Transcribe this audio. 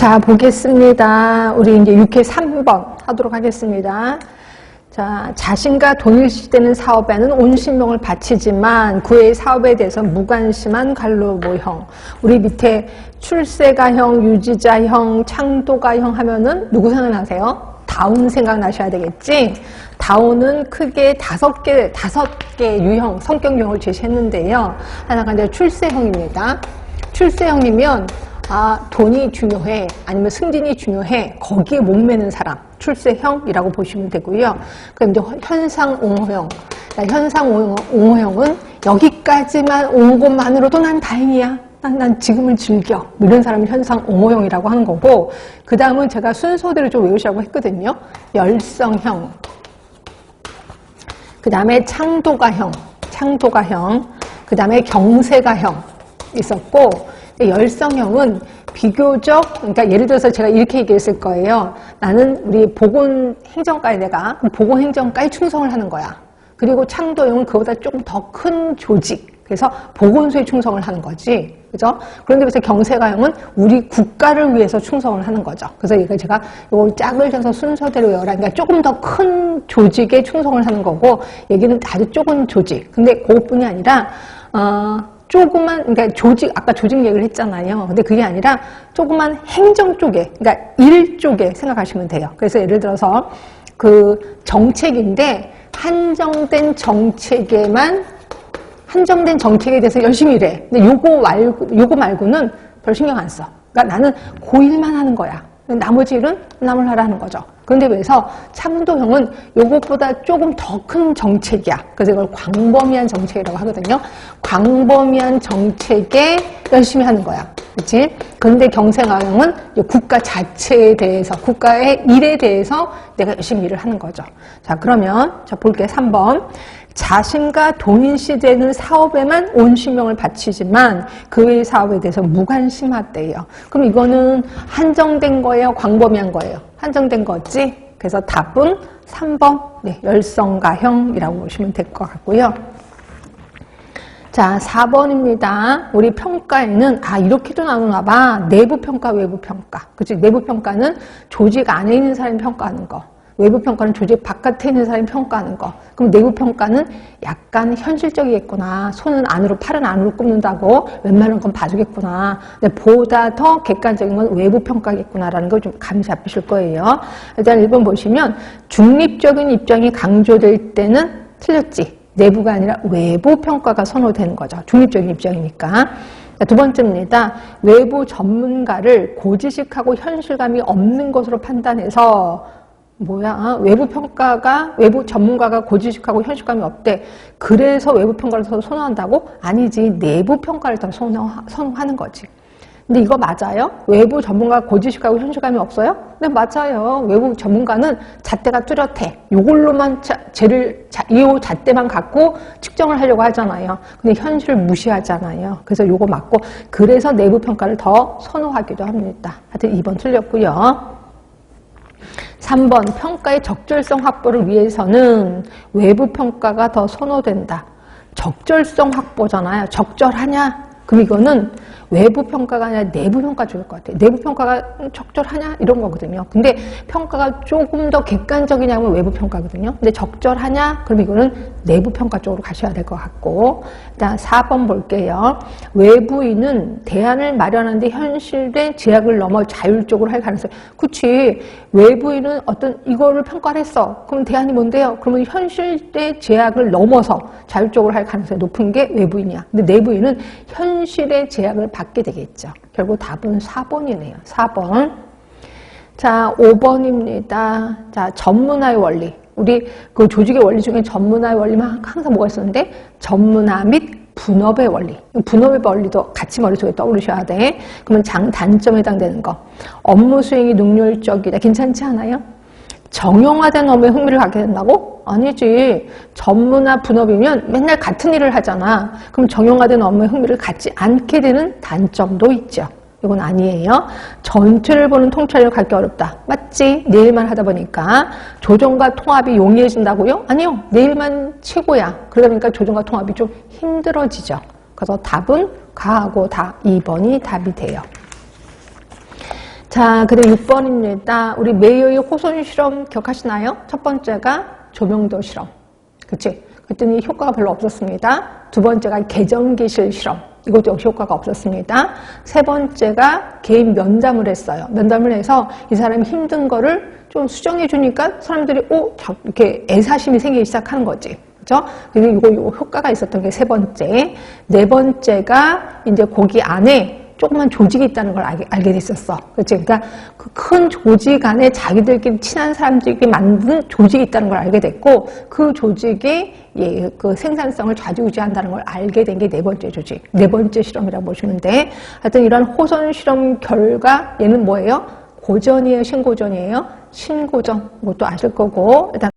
자, 보겠습니다. 우리 이제 6회 3번 하도록 하겠습니다. 자, 자신과 동일시되는 사업에는 온 신명을 바치지만 그의 사업에 대해서 무관심한 갈로모형. 우리 밑에 출세가형, 유지자형, 창도가형 하면은 누구 생각나세요? 다운 생각나셔야 되겠지? 다운은 크게 다섯 개 유형, 성격 유형을 제시했는데요. 하나가 이제 출세형입니다. 출세형이면 돈이 중요해, 아니면 승진이 중요해, 거기에 목매는 사람, 출세형이라고 보시면 되고요. 그럼 이제 현상옹호형. 현상옹호형은 여기까지만 온 것만으로도 난 다행이야. 난 지금을 즐겨. 이런 사람이 현상옹호형이라고 하는 거고, 그 다음은 제가 순서대로 좀 외우시라고 했거든요. 열성형. 그 다음에 창도가형. 그 다음에 경세가형 있었고, 열성형은 비교적, 그러니까 예를 들어서 제가 이렇게 얘기했을 거예요. 나는 우리 보건행정과에 내가 보건행정과에 충성을 하는 거야. 그리고 창도형은 그보다 조금 더 큰 조직. 그래서 보건소에 충성을 하는 거지. 그죠? 그런데 그래서 경세가형은 우리 국가를 위해서 충성을 하는 거죠. 그래서 이거 제가 이거 짝을 져서 순서대로 외워라. 그러니까 조금 더 큰 조직에 충성을 하는 거고, 얘기는 아주 조금 조직. 근데 그것뿐이 아니라, 조그만, 그러니까 아까 조직 얘기를 했잖아요. 근데 그게 아니라 조그만 행정 쪽에, 그러니까 일 쪽에 생각하시면 돼요. 그래서 예를 들어서 그 정책인데 한정된 정책에 대해서 열심히 일해. 근데 요거 말고는 별 신경 안 써. 그러니까 나는 그 일만 하는 거야. 나머지 일은 남을 하라 하는 거죠. 그런데 그래서 창도형은 요것보다 조금 더 큰 정책이야. 그래서 이걸 광범위한 정책이라고 하거든요. 광범위한 정책에 열심히 하는 거야. 그치? 그런데 경세가형은 국가 자체에 대해서, 국가의 일에 대해서 내가 열심히 일을 하는 거죠. 자, 그러면, 볼게요. 3번. 자신과 동일시되는 사업에만 온 신명을 바치지만 그의 사업에 대해서 무관심하대요. 그럼 이거는 한정된 거예요? 광범위한 거예요? 한정된 거지? 그래서 답은 3번, 열성가형이라고 보시면 될 것 같고요. 자, 4번입니다. 우리 평가에는, 이렇게도 나누나 봐. 내부평가, 외부평가. 그치? 내부평가는 조직 안에 있는 사람이 평가하는 거. 외부평가는 조직 바깥에 있는 사람이 평가하는 거. 그럼 내부평가는 약간 현실적이겠구나. 손은 안으로, 팔은 안으로 굽는다고 웬만한 건 봐주겠구나. 근데 보다 더 객관적인 건 외부평가겠구나라는 걸 좀 감이 잡히실 거예요. 일단 1번 보시면 중립적인 입장이 강조될 때는 틀렸지. 내부가 아니라 외부평가가 선호되는 거죠. 중립적인 입장이니까. 두 번째입니다. 외부 전문가를 고지식하고 현실감이 없는 것으로 판단해서 외부 전문가가 고지식하고 현실감이 없대. 그래서 외부 평가를 더 선호한다고? 아니지. 내부 평가를 더 선호하는 거지. 근데 이거 맞아요? 외부 전문가가 고지식하고 현실감이 없어요? 네, 맞아요. 외부 전문가는 잣대가 뚜렷해. 요걸로만 이 잣대만 갖고 측정을 하려고 하잖아요. 근데 현실을 무시하잖아요. 그래서 요거 맞고, 그래서 내부 평가를 더 선호하기도 합니다. 하여튼 2번 틀렸고요. 3번, 평가의 적절성 확보를 위해서는 외부 평가가 더 선호된다. 적절성 확보잖아요. 적절하냐? 그럼 이거는 외부 평가가 아니라 내부 평가 좋을 것 같아요. 내부 평가가 적절하냐? 이런 거거든요. 근데 평가가 조금 더 객관적이냐면 외부 평가거든요. 근데 적절하냐? 그럼 이거는 내부 평가 쪽으로 가셔야 될 것 같고. 일단 4번 볼게요. 외부인은 대안을 마련하는데 현실의 제약을 넘어 자율적으로 할 가능성이. 그치. 외부인은 이거를 평가를 했어. 그럼 대안이 뭔데요? 그러면 현실의 제약을 넘어서 자율적으로 할 가능성이 높은 게 외부인이야. 근데 내부인은 현실의 제약을 받게 되겠죠. 결국 답은 4번이네요. 4번. 자, 5번입니다. 자, 전문화의 원리. 우리 그 조직의 원리 중에 전문화의 원리만 항상 뭐가 있었는데, 전문화 및 분업의 원리. 분업의 원리도 같이 머릿속에 떠오르셔야 돼. 그러면 단점에 해당되는 거. 업무 수행이 능률적이다. 괜찮지 않아요? 정형화된 업무에 흥미를 갖게 된다고? 아니지. 전문화 분업이면 맨날 같은 일을 하잖아. 그럼 정형화된 업무에 흥미를 갖지 않게 되는 단점도 있죠. 이건 아니에요. 전체를 보는 통찰력을 갖기 어렵다. 맞지? 내 일만 하다 보니까. 조정과 통합이 용이해진다고요? 아니요. 내 일만 최고야. 그러다 보니까 조정과 통합이 좀 힘들어지죠. 그래서 답은 가하고 2번이 답이 돼요. 자, 그다음 6번입니다. 우리 메이어의 호손 실험 기억하시나요? 첫 번째가 조명도 실험. 그치? 그랬더니 효과가 별로 없었습니다. 두 번째가 개전기실 실험. 이것도 역시 효과가 없었습니다. 세 번째가 개인 면담을 했어요. 면담을 해서 이 사람이 힘든 거를 좀 수정해 주니까 사람들이 이렇게 애사심이 생기기 시작하는 거지. 그죠? 그리고 이거 효과가 있었던 게 세 번째. 네 번째가 이제 거기 안에 조그만 조직이 있다는 걸 알게 됐었어. 그렇지? 그러니까 그 큰 조직 안에 자기들끼리 친한 사람들끼리 만든 조직이 있다는 걸 알게 됐고, 그 조직이 그 생산성을 좌지우지한다는 걸 알게 된 게 네 번째 조직. 네 번째 실험이라고 보시면 돼. 하여튼 이런 호손 실험 결과 얘는 뭐예요? 고전이에요? 신고전이에요? 신고전. 이것도 아실 거고. 일단